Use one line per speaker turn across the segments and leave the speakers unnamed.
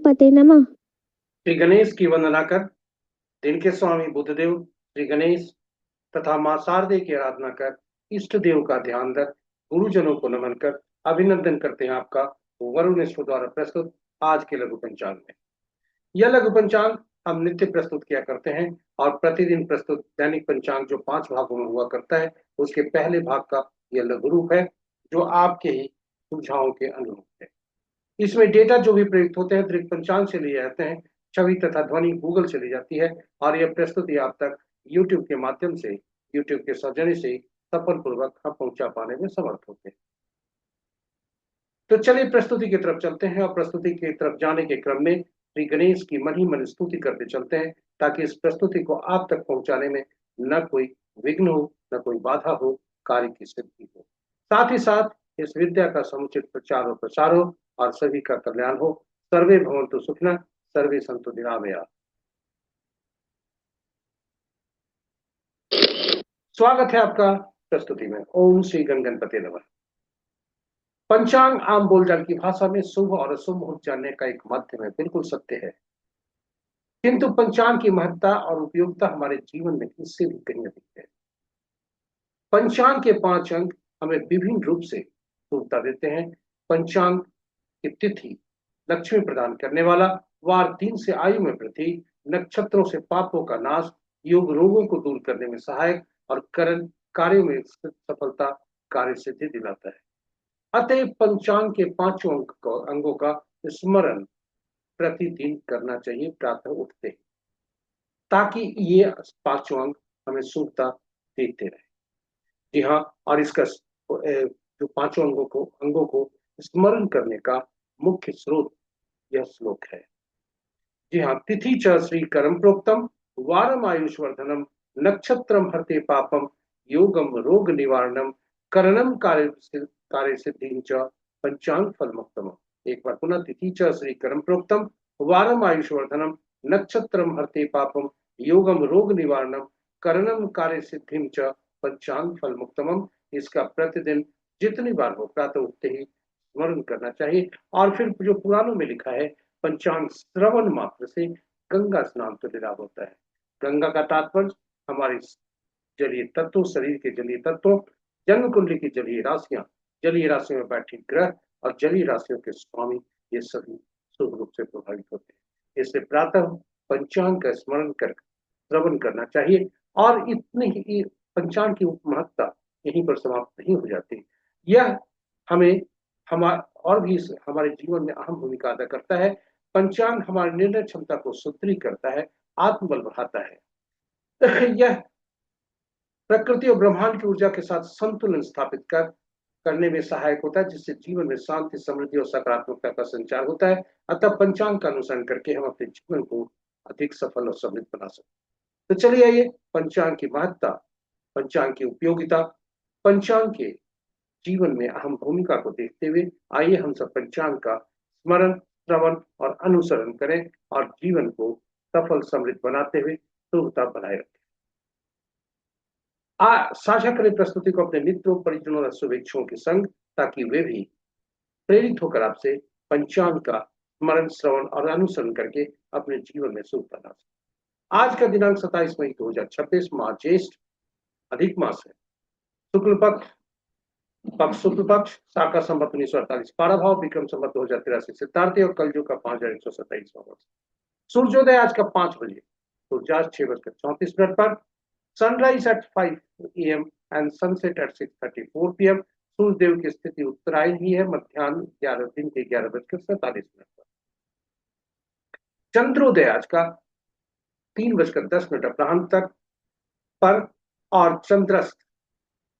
पते नमः।
श्री गणेश की वंदना कर दिन के स्वामी बुद्धदेव श्री गणेश तथा मां शारदे की आराधना कर इष्ट देव का ध्यान रख गुरुजनों को नमन कर अभिनंदन करते हैं आपका वरुण ईश्वर द्वारा प्रस्तुत आज के लघु पंचांग में। यह लघु पंचांग हम नित्य प्रस्तुत किया करते हैं और प्रतिदिन प्रस्तुत दैनिक पंचांग जो 5 भागों में हुआ करता है उसके पहले भाग का यह लघु रूप है जो आपके ही सुझावों के अनुरूप है। इसमें डेटा जो भी प्रयुक्त होते हैं दृक पंचांग से लिए जाते हैं, छवि तथा ध्वनि गूगल से ली जाती है और यह प्रस्तुति आप तक यूट्यूब के माध्यम से यूट्यूब के सौजन्य से सफलपूर्वक हम पहुंचा पाने में समर्थ होते हैं। तो चलिए प्रस्तुति की तरफ चलते हैं और प्रस्तुति की तरफ जाने के क्रम में श्री गणेश की मन ही मन स्तुति करते चलते हैं ताकि इस प्रस्तुति को आप तक पहुंचाने में न कोई विघ्न हो, न कोई बाधा हो, कार्य की सिद्धि हो। साथ ही साथ इस विद्या का समुचित प्रचार और प्रसार हो और सभी का कल्याण हो। सर्वे भवन्तु सुखिनः, सर्वे सन्तु निरामया। स्वागत है आपका प्रस्तुति में। ओम श्री गणगणपते नमः। पंचांग आम बोलचाल की भाषा में शुभ और अशुभ मुहूर्त जानने का एक माध्यम है, बिल्कुल सत्य है। किंतु पंचांग की महत्ता और उपयोगिता हमारे जीवन में इससे भी कहीं अधिक है। पंचांग के 5 अंक हमें विभिन्न रूप से शुभता देते हैं। पंचांग की तिथि लक्ष्मी प्रदान करने वाला, वार 3 से आयु में वृद्धि, नक्षत्रों से पापों का नाश, योग रोगों को दूर करने में सहायक और करण कार्यों में सफलता कार्य सिद्धि दिलाता है। अतएव पंचांग के 5 अंगों का स्मरण प्रतिदिन करना चाहिए प्रातः उठते ही, ताकि ये 5 अंग हमें शुभता देते रहे। जी हाँ, और इसका जो 5 अंगों को स्मरण करने का मुख्य स्रोत यह श्लोक है। जी हाँ, तिथि च श्री करम प्रोक्तम, वारम आयुष्वर्धनम, नक्षत्रम हरते पापम, योगम रोग निवारणम, करणम कार्य सिद्धिं च पंचांग फल मुक्तम। एक बार पुनः, तिथि च श्री करम प्रोक्तम, वारम आयुष्वर्धनम, नक्षत्रम हरते पापम, योगम रोग निवारणम, करणम कार्य सिद्धिं च पंचांग फल मुक्तम। इसका प्रतिदिन जितनी बार हो प्रातः उठते ही स्मरण करना चाहिए। और फिर जो पुराणों में लिखा है, पंचांग श्रवण मात्र से गंगा स्नान तो लाभ होता है। गंगा का तात्पर्य हमारे जलीय तत्वों, शरीर के जलीय तत्वों, जन्म कुंडली की जलीय राशियां, जलीय राशियों में बैठे ग्रह और जलीय राशियों के स्वामी, ये सभी शुभ रूप से प्रभावित होते हैं। इसलिए प्रातः पंचांग का स्मरण कर श्रवण करना चाहिए। और इतनी ही पंचांग की महत्ता यहीं पर समाप्त नहीं हो जाती। यह हमें और भी हमारे जीवन में अहम भूमिका अदा करता है। पंचांग हमारी निर्णय क्षमता को सुदृढ़ करता है, आत्मबल बढ़ाता है। यह प्रकृति और ब्रह्मांड की ऊर्जा के साथ संतुलन स्थापित करने में सहायक होता है, जिससे जीवन में शांति, समृद्धि और सकारात्मकता का संचार होता है। अतः पंचांग का अनुसरण करके हम अपने जीवन को अधिक सफल और समृद्ध बना सकते हैं। तो चलिए आइए पंचांग की महत्ता, पंचांग की उपयोगिता, पंचांग के जीवन में अहम भूमिका को देखते हुए आइए हम सब पंचांग का स्मरण, श्रवण और अनुसरण करें और जीवन को सफल समृद्ध बनाते हुए शुभता बनाए रखें। साझा करें प्रस्तुति को अपने मित्रों, परिजनों और शुभेच्छुओं के संग, ताकि वे भी प्रेरित होकर आपसे पंचांग का स्मरण, श्रवण और अनुसरण करके अपने जीवन में शुभ बना सकें। आज का दिनांक 27 मई 2026, माह ज्येष्ठ, अधिक मास है, शुक्ल पक्ष शुक्ल पक्ष, शाका संवत 1948 पारा भाव, विक्रम संवत 2083 सिद्धार्थी और कलयुग का 5127वां वर्ष। सूर्योदय आज का 5 बजे, सूर्यास्त 6:34 पर, sunrise at 5 AM and sunset at 6:34 PM। सूर्यदेव की स्थिति उत्तरायण ही है, मध्याह्न 11 दिन के 11:47 पर। चंद्रोदय आज का 3:10 अपराह्न तक पर और चंद्रस्त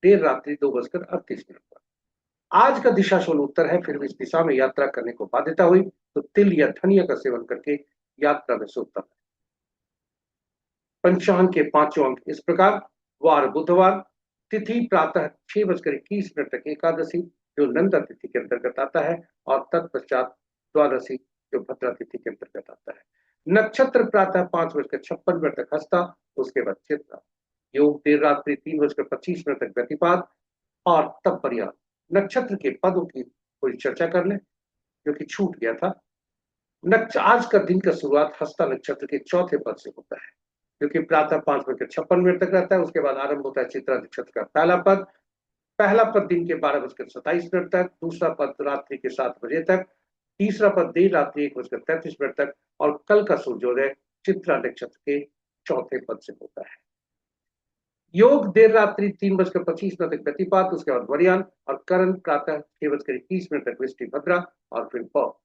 देर रात्रि 2:38 पर। आज का दिशा शूल उत्तर है, फिर भी इस दिशा में यात्रा करने को बाध्यता हुई तो तिल या धनिया का सेवन करके यात्रा में शुभता है। पंचांग के 5 अंक इस प्रकार। वार बुधवार, तिथि प्रातः 6:21 तक एकादशी जो नंदा तिथि के अंतर्गत आता है, और तत्पश्चात द्वादशी जो भद्रा तिथि के अंतर्गत आता है। नक्षत्र प्रातः 5:56 तक हस्ता, उसके बाद चित्रा। योग देर रात्रि 3:25 तक व्यतिपात, और तब पर्याप्त। नक्षत्र के पदों की थोड़ी चर्चा कर लें जो कि छूट गया था। आज का दिन का शुरुआत हस्ता नक्षत्र के चौथे पद से होता है, जो कि प्रातः 5 बजकर 56 मिनट तक रहता है। उसके बाद आरंभ होता है चित्रा नक्षत्र का पहला पद दिन के 12 बजकर 27 मिनट तक, दूसरा पद रात्रि के 7 बजे तक, तीसरा पद देर रात्रि 1 बजकर 33 मिनट तक, और कल का सूर्योदय चित्रा नक्षत्र के चौथे पद से होता है। योग देर रात्रि 3 बजकर 25 मिनट तक व्यतिपात, उसके बाद वरियान, और करण प्रातः 6 बजकर 21 मिनट तक वृष्टि भद्रा, और फिर पौक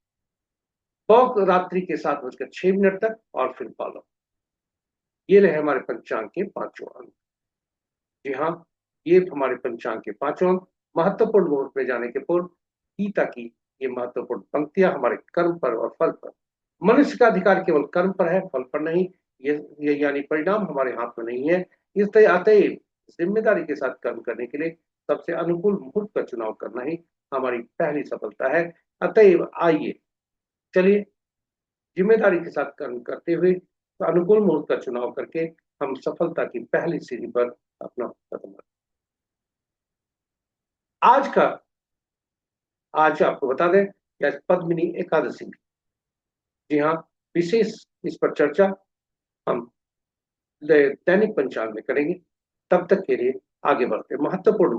पौक रात्रि के 7 बजकर 6 मिनट तक, और फिर पालक। ये रहे हमारे पंचांग के पांचों अंक। जी हाँ, ये हमारे पंचांग के पांचों अंक। महत्वपूर्ण मुहूर्त में जाने के पूर्व गीता की ये महत्वपूर्ण पंक्तियां हमारे कर्म पर और फल पर। मनुष्य का अधिकार केवल कर्म पर है, फल पर नहीं। ये यानी परिणाम हमारे हाथ में नहीं है। इसलिए अतएव जिम्मेदारी के साथ कर्म करने के लिए सबसे अनुकूल मुहूर्त का चुनाव करना ही हमारी पहली सफलता है। अतएव आइए, चलिए जिम्मेदारी के साथ कर्म करते हुए अनुकूल मुहूर्त का चुनाव करके हम सफलता की पहली सीढ़ी पर अपना कदम रखें। आज आपको बता दें कि आज पद्मिनी एकादशी भी। जी हाँ, विशेष इस पर चर्चा हम दैनिक पंचांग में करेंगे। तब तक के लिए आगे बढ़ते। महत्वपूर्ण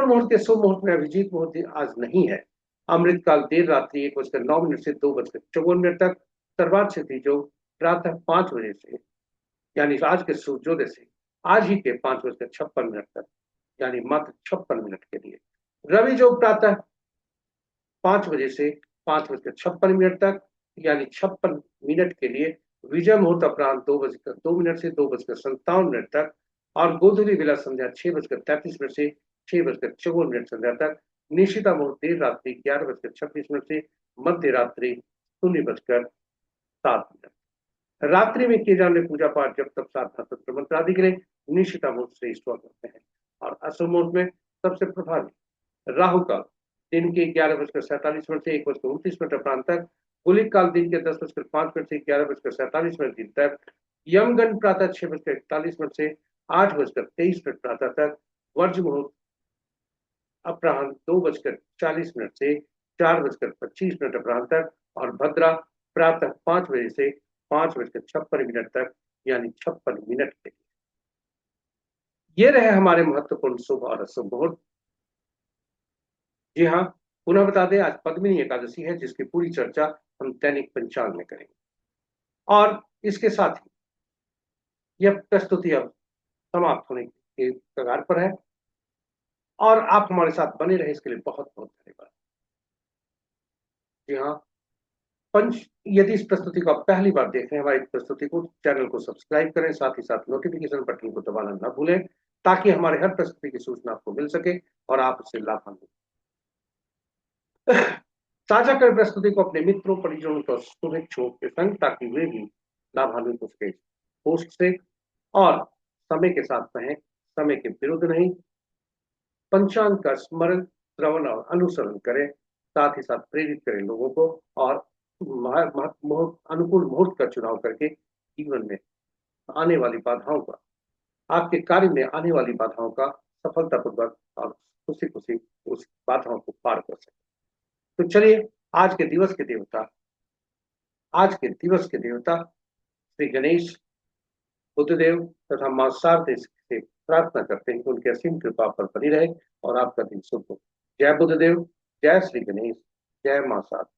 मुहूर्त के शुभ मुहूर्त में अभिजीत मुहूर्त आज नहीं है। अमृतकाल देर रात्रि 1 बजकर 9 मिनट से 2 बजकर 54 मिनट तक, सर्वार्थ सिद्धि जो प्रातः 5 बजे से यानी आज के सूर्योदय से आज ही के 5 बजकर 56 मिनट तक, यानी मात्र 56 मिनट के लिए। रवि जो प्रातः 5 बजे से 5 बजकर 56 मिनट तक, यानी 56 मिनट के लिए। विजय मुहूर्त अपराह्न 2 बजकर 2 मिनट से 2 बजकर 57 मिनट तक, और गोधूली बेला संध्या 6 बजकर 33 मिनट से 6 बजकर 54 मिनट संध्या तक। निशिता मुहूर्त देर रात्रि 11 बजकर 26 मिनट से मध्य रात्रि 0 बजकर 7 मिनट। रात्रि में किए जाने पूजा पाठ जब तक साधना तंत्र मंत्र आदि के लिए निशिता मुहूर्त से स्टॉर्ट होते हैं। और अशुभ मुहूर्त में सबसे प्रभावी राहु काल दिन के 11 बजकर 47 मिनट से 1 बजकर 29 मिनट अपराह्न तक, गुलिक काल दिन के 10 बजकर 5 मिनट से 11 बजकर 47 मिनट दिन तक, यमगंड प्रातः 6 बजकर 41 मिनट से 8 बजकर 23 मिनट प्रातः तक, वर्ज मुहूर्त अपराह्न 2 बजकर 40 मिनट से 4 बजकर 25 मिनट अपराह्न तक, और भद्रा प्रातः 5 बजे से 5 बजकर 56 मिनट तक, यानी 56 मिनट के लिए। ये रहे हमारे महत्वपूर्ण शुभ और अशुभ मुहूर्त। जी हाँ, पुनः बता दें आज पद्मिनी एकादशी है, जिसकी पूरी चर्चा हम दैनिक पंचांग में करेंगे। और इसके साथ ही यह प्रस्तुति अब समाप्त होने के कगार पर है, और आप हमारे साथ बने रहे इसके लिए बहुत बहुत धन्यवाद। जी हाँ, यदि इस प्रस्तुति को आप पहली बार देख रहे हैं, हमारी प्रस्तुति को चैनल को सब्सक्राइब करें, साथ ही साथ नोटिफिकेशन बटन को दबाना न भूलें, ताकि हमारे हर प्रस्तुति की सूचना आपको मिल सके और आप उससे लाभान्वित। साझा करें प्रस्तुति को अपने मित्रों, परिजनों और शुभेच्छुओं के संग, ताकि वे भी लाभान्वित हो सके पोस्ट से। और समय के साथ रहें, समय के विरुद्ध नहीं। पंचांग का स्मरण, श्रवण और अनुसरण करें, साथ ही साथ प्रेरित करें लोगों को, और अनुकूल मुहूर्त का चुनाव करके जीवन में आने वाली बाधाओं का, आपके कार्य में आने वाली बाधाओं का सफलतापूर्वक और खुशी खुशी उस बाधाओं को पार कर सके। तो चलिए, आज के दिवस के देवता श्री गणेश, बुद्धदेव तथा मां शारदे से प्रार्थना करते हैं कि उनकी असीम कृपा पर बनी रहे और आपका दिन शुभ हो। जय बुद्धदेव, जय श्री गणेश, जय मां शारदे।